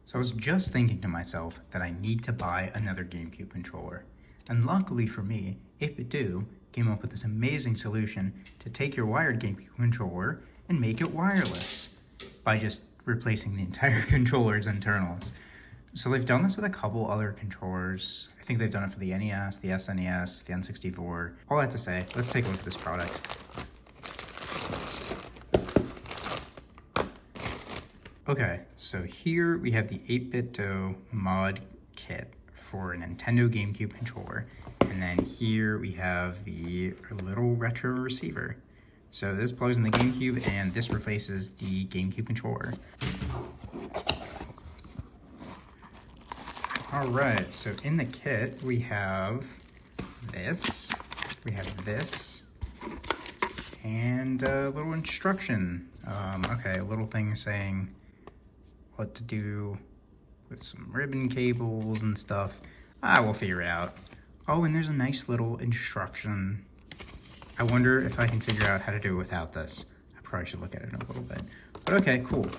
So I was just thinking to myself that I need to buy another GameCube controller. And luckily for me, 8BitDo came up with this amazing solution to take your wired GameCube controller and make it wireless by just replacing the entire controller's internals. So they've done this with a couple other controllers. I think they've done it for the NES, the SNES, the N64. All that to say, let's take a look at this product. Okay, so here we have the 8BitDo mod kit for a Nintendo GameCube controller. And then here we have the little retro receiver. So this plugs in the GameCube and this replaces the GameCube controller. All right, so in the kit we have this, and a little instruction. Okay, a little thing saying what to do with some ribbon cables and stuff. We'll figure it out. Oh, and there's a nice little instruction. I wonder if I can figure out how to do it without this. I probably should look at it in a little bit. But okay, cool.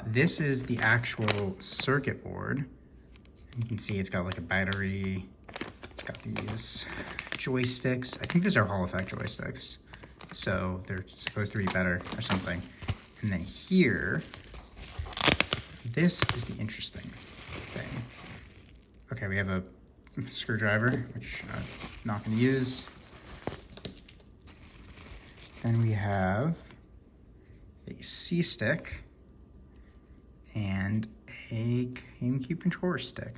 This is the actual circuit board. You can see it's got like a battery. It's got these joysticks. I think these are Hall effect joysticks. So they're supposed to be better or something. And then here, this is the interesting thing. Okay, we have a screwdriver, which I'm not going to use. Then we have a C-stick and a GameCube controller stick.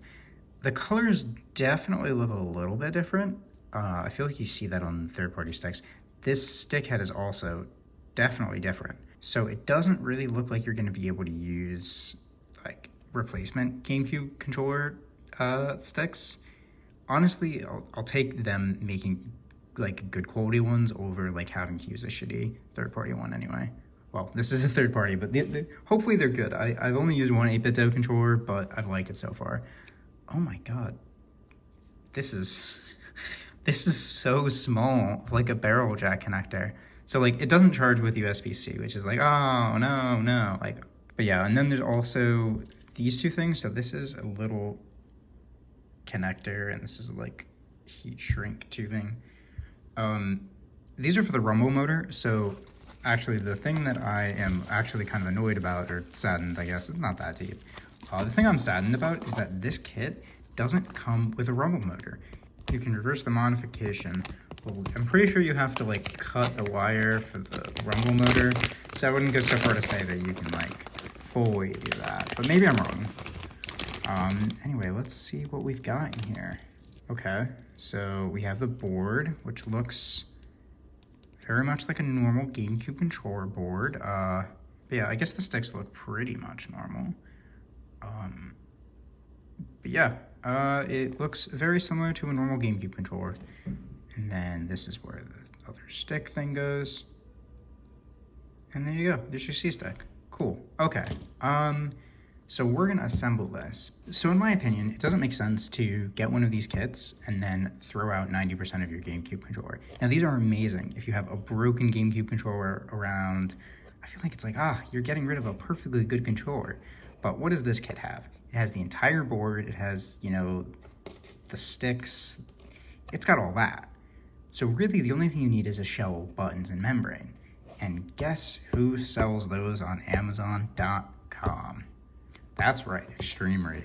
The colors definitely look a little bit different. I feel like you see that on third-party sticks. This stick head is also definitely different. So it doesn't really look like you're going to be able to use like replacement GameCube controller sticks. Honestly, I'll take them making like good quality ones over like having to use a shitty third-party one anyway. Well, this is a third party, but hopefully they're good. I've only used one 8BitDo controller, but I've liked it so far. Oh my god. This is so small, like a barrel jack connector. So like it doesn't charge with USB-C, which is like, oh no. Like, but yeah, and then there's also these two things. So this is a little connector and this is like heat shrink tubing. These are for the rumble motor. So actually the thing that I am actually kind of annoyed about, or saddened, I guess, it's not that deep. The thing I'm saddened about is that this kit doesn't come with a rumble motor. You can reverse the modification. Well, I'm pretty sure you have to like cut the wire for the rumble motor. So I wouldn't go so far to say that you can like fully do that, but maybe I'm wrong. Anyway, let's see what we've got in here. Okay, so we have the board, which looks very much like a normal GameCube controller board. But yeah, I guess the sticks look pretty much normal. But yeah, it looks very similar to a normal GameCube controller. And then this is where the other stick thing goes. And there you go, there's your C-stick. Cool, okay. So we're gonna assemble this. So in my opinion, it doesn't make sense to get one of these kits and then throw out 90% of your GameCube controller. Now these are amazing. If you have a broken GameCube controller around, I feel like it's like, you're getting rid of a perfectly good controller. But what does this kit have? It has the entire board, it has, you know, the sticks, it's got all that. So really the only thing you need is a shell, buttons, and membrane. And guess who sells those on Amazon.com? That's right, eXtremeRate.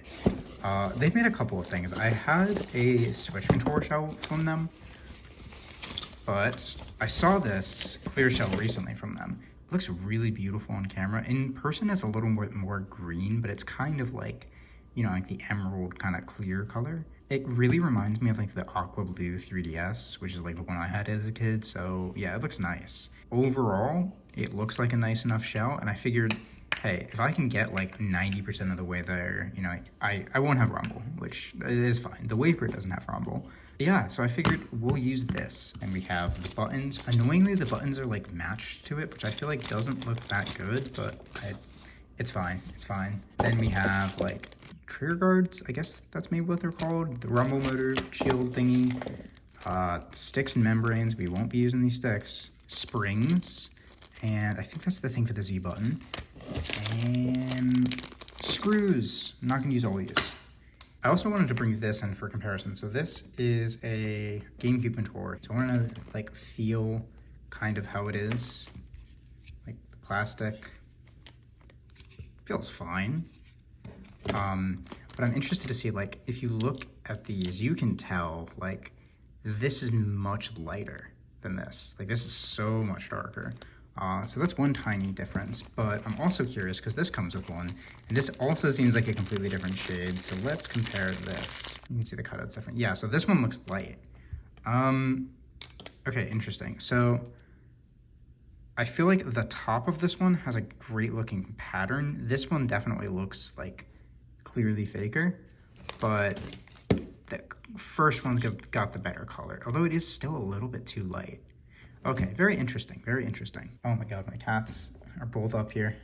They've made a couple of things. I had a Switch controller shell from them, but I saw this clear shell recently from them. It looks really beautiful on camera. In person, it's a little more green, but it's kind of like, you know, like the emerald kind of clear color. It really reminds me of like the aqua blue 3DS, which is like the one I had as a kid. So yeah, it looks nice. Overall, it looks like a nice enough shell, and I figured, hey, if I can get like 90% of the way there, you know, I won't have rumble, which is fine. The wafer doesn't have rumble. But yeah, so I figured we'll use this. And we have the buttons. Annoyingly, the buttons are like matched to it, which I feel like doesn't look that good, but it's fine, it's fine. Then we have like trigger guards, I guess that's maybe what they're called. The rumble motor shield thingy. Sticks and membranes, we won't be using these sticks. Springs, and I think that's the thing for the Z button. And Screws. I'm not going to use all these. I also wanted to bring this in for comparison. So this is a GameCube controller. So I want to like feel kind of how it is. Like the plastic feels fine. But I'm interested to see, like, if you look at these, you can tell like this is much lighter than this. Like this is so much darker. So that's one tiny difference, but I'm also curious because this comes with one, and this also seems like a completely different shade. So let's compare this. You can see the cutout's different. Yeah, so this one looks light. Okay, interesting. So I feel like the top of this one has a great looking pattern. This one definitely looks like clearly faker, but the first one's got the better color, although it is still a little bit too light. Okay, very interesting, very interesting. Oh my god, my cats are both up here.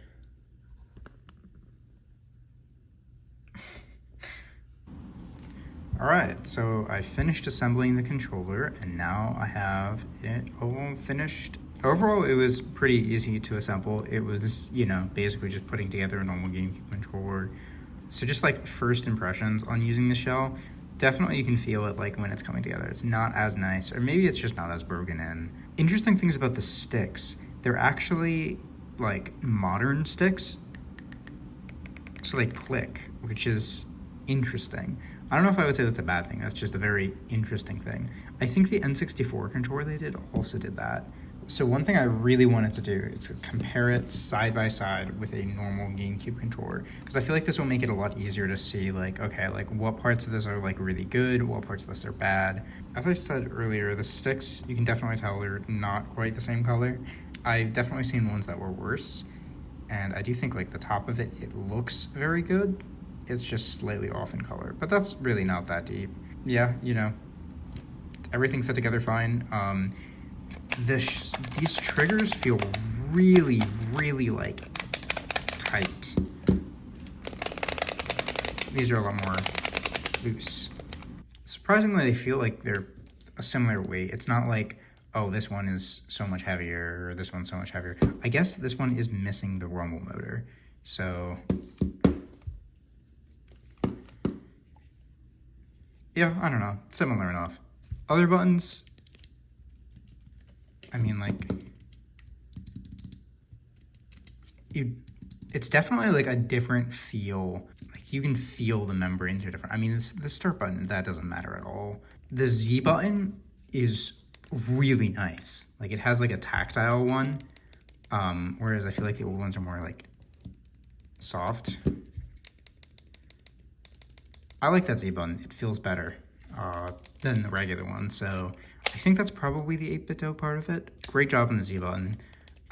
All right, so I finished assembling the controller, and now I have it all finished. Overall, it was pretty easy to assemble. It was, you know, basically just putting together a normal GameCube controller. So just like first impressions on using the shell, definitely you can feel it like when it's coming together. It's not as nice, or maybe it's just not as broken in. Interesting things about the sticks. They're actually like modern sticks. So they click, which is interesting. I don't know if I would say that's a bad thing. That's just a very interesting thing. I think the N64 controller they did also did that. So one thing I really wanted to do is to compare it side by side with a normal GameCube controller, because I feel like this will make it a lot easier to see, like, okay, like what parts of this are like really good, what parts of this are bad. As I said earlier, the sticks, you can definitely tell they're not quite the same color. I've definitely seen ones that were worse, and I do think like the top of it, it looks very good. It's just slightly off in color, but that's really not that deep. Yeah, you know, everything fit together fine. These triggers feel really, really like tight. These are a lot more loose. Surprisingly, they feel like they're a similar weight. It's not like, oh, this one is so much heavier or this one's so much heavier. I guess this one is missing the rumble motor. So yeah, I don't know, similar enough. Other buttons, I mean, like, it's definitely like a different feel. Like you can feel the membranes are different. I mean, the start button, that doesn't matter at all. The Z button is really nice. Like it has like a tactile one, whereas I feel like the old ones are more like soft. I like that Z button. It feels better than the regular one. So I think that's probably the 8BitDo part of it. Great job on the Z button.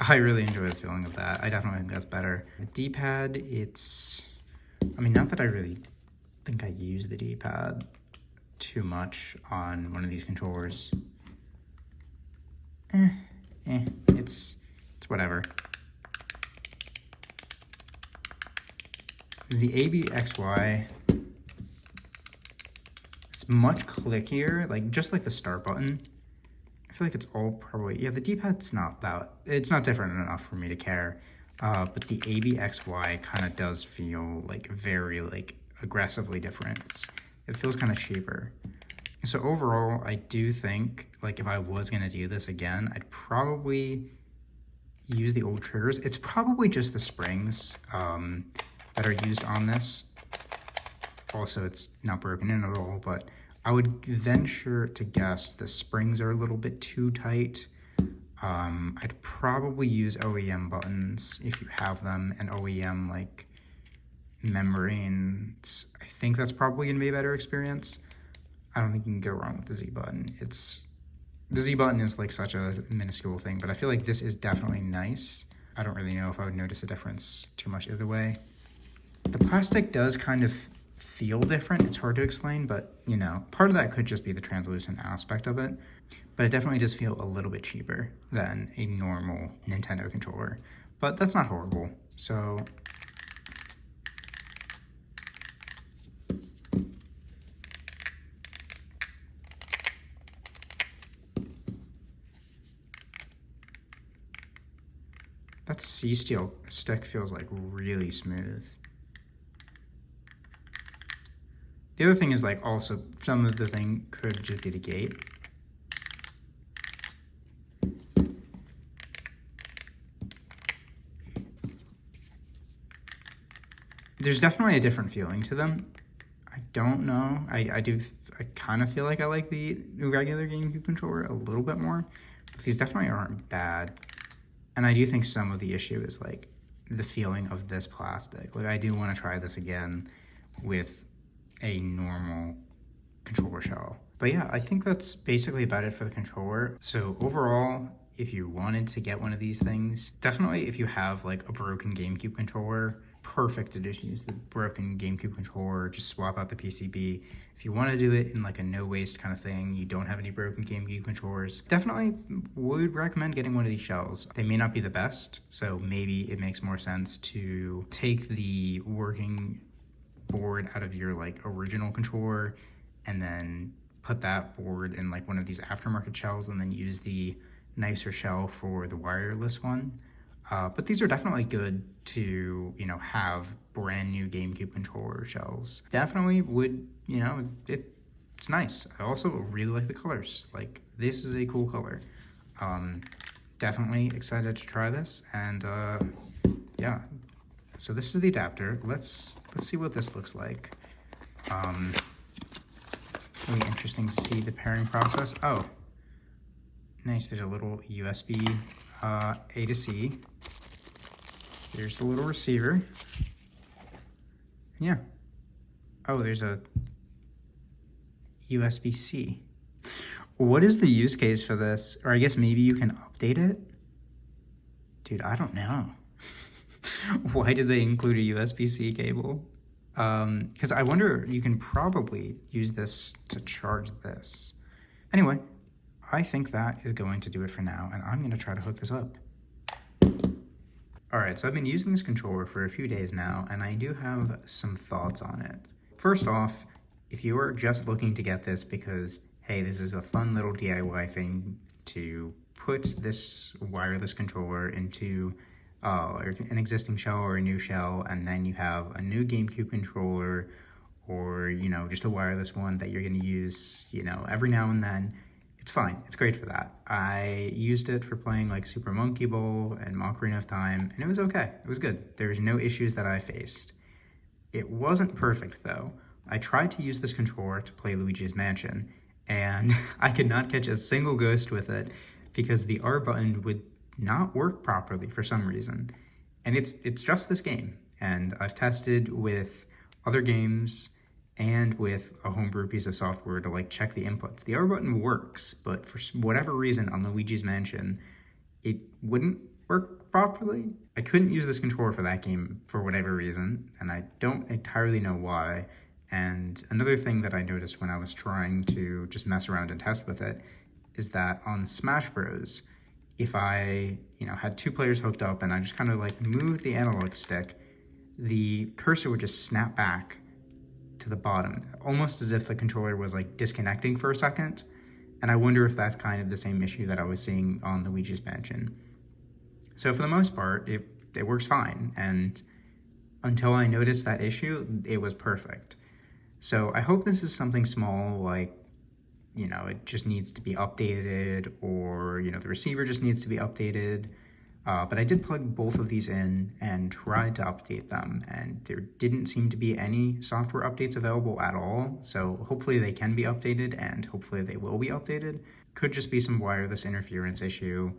I really enjoy the feeling of that. I definitely think that's better. The D-pad, it's, I mean, not that I really think I use the D-pad too much on one of these controllers. It's whatever. The ABXY, it's much clickier, like just like the start button. I feel like it's all probably, yeah, the D-pad's not that, it's not different enough for me to care. But the ABXY kind of does feel like very like aggressively different. It feels kind of cheaper. So overall, I do think like if I was gonna do this again, I'd probably use the old triggers. It's probably just the springs that are used on this. Also, it's not broken in at all, but I would venture to guess the springs are a little bit too tight. I'd probably use OEM buttons if you have them, and OEM like membranes. I think that's probably gonna be a better experience. I don't think you can go wrong with the Z button. The Z button is like such a minuscule thing, but I feel like this is definitely nice. I don't really know if I would notice a difference too much either way. The plastic does kind of feel different. It's hard to explain, but you know, part of that could just be the translucent aspect of it. But it definitely does feel a little bit cheaper than a normal Nintendo controller. But that's not horrible. So that C-steel stick feels like really smooth. The other thing is like also some of the thing could just be the gate. There's definitely a different feeling to them. I don't know. I kind of feel like I like the regular GameCube controller a little bit more, but these definitely aren't bad. And I do think some of the issue is like the feeling of this plastic. Like I do want to try this again with a normal controller shell. But yeah, I think that's basically about it for the controller. So overall, if you wanted to get one of these things, definitely if you have like a broken GameCube controller, perfect to just use the broken GameCube controller, just swap out the PCB. If you want to do it in like a no waste kind of thing, you don't have any broken GameCube controllers, definitely would recommend getting one of these shells. They may not be the best, so maybe it makes more sense to take the working board out of your like original controller and then put that board in like one of these aftermarket shells and then use the nicer shell for the wireless one. But these are definitely good to, you know, have brand new GameCube controller shells. Definitely would, you know, it's nice. I also really like the colors. Like this is a cool color. Definitely excited to try this. And yeah, so this is the adapter. Let's see what this looks like. Really interesting to see the pairing process. Oh, nice. There's a little USB A to C. There's the little receiver. Yeah. Oh, there's a USB-C. What is the use case for this? Or I guess maybe you can update it? Dude, I don't know. Why did they include a USB-C cable? Because I wonder, you can probably use this to charge this. Anyway, I think that is going to do it for now, and I'm going to try to hook this up. All right, so I've been using this controller for a few days now, and I do have some thoughts on it. First off, if you are just looking to get this because, hey, this is a fun little DIY thing to put this wireless controller into an existing shell or a new shell, and then you have a new GameCube controller or, you know, just a wireless one that you're going to use, you know, every now and then, it's fine. It's great for that. I used it for playing like Super Monkey Ball and Ocarina of Time, and it was okay. It was good. There was no issues that I faced. It wasn't perfect though. I tried to use this controller to play Luigi's Mansion, and I could not catch a single ghost with it because the R button would not work properly for some reason. And it's just this game. And I've tested with other games and with a homebrew piece of software to like check the inputs. The R button works, but for whatever reason on Luigi's Mansion, it wouldn't work properly. I couldn't use this controller for that game for whatever reason, and I don't entirely know why. And another thing that I noticed when I was trying to just mess around and test with it is that on Smash Bros, if I, you know, had two players hooked up and I just kind of like moved the analog stick, the cursor would just snap back to the bottom, almost as if the controller was like disconnecting for a second. And I wonder if that's kind of the same issue that I was seeing on Luigi's Mansion. So for the most part, it works fine. And until I noticed that issue, it was perfect. So I hope this is something small, like, you know, it just needs to be updated, or, you know, the receiver just needs to be updated. But I did plug both of these in and tried to update them, and there didn't seem to be any software updates available at all. So hopefully they can be updated, and hopefully they will be updated. Could just be some wireless interference issue.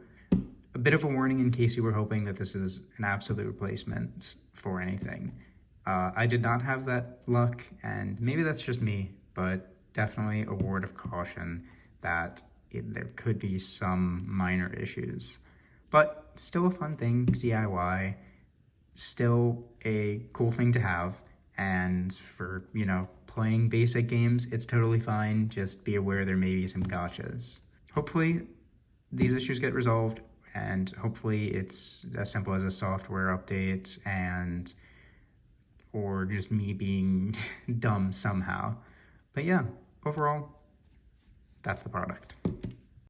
A bit of a warning in case you were hoping that this is an absolute replacement for anything. I did not have that luck, and maybe that's just me, but definitely a word of caution that there could be some minor issues. But still a fun thing to DIY, still a cool thing to have, and for, you know, playing basic games, it's totally fine. Just be aware there may be some gotchas. Hopefully these issues get resolved, and hopefully it's as simple as a software update and or just me being dumb somehow. But yeah, overall, that's the product.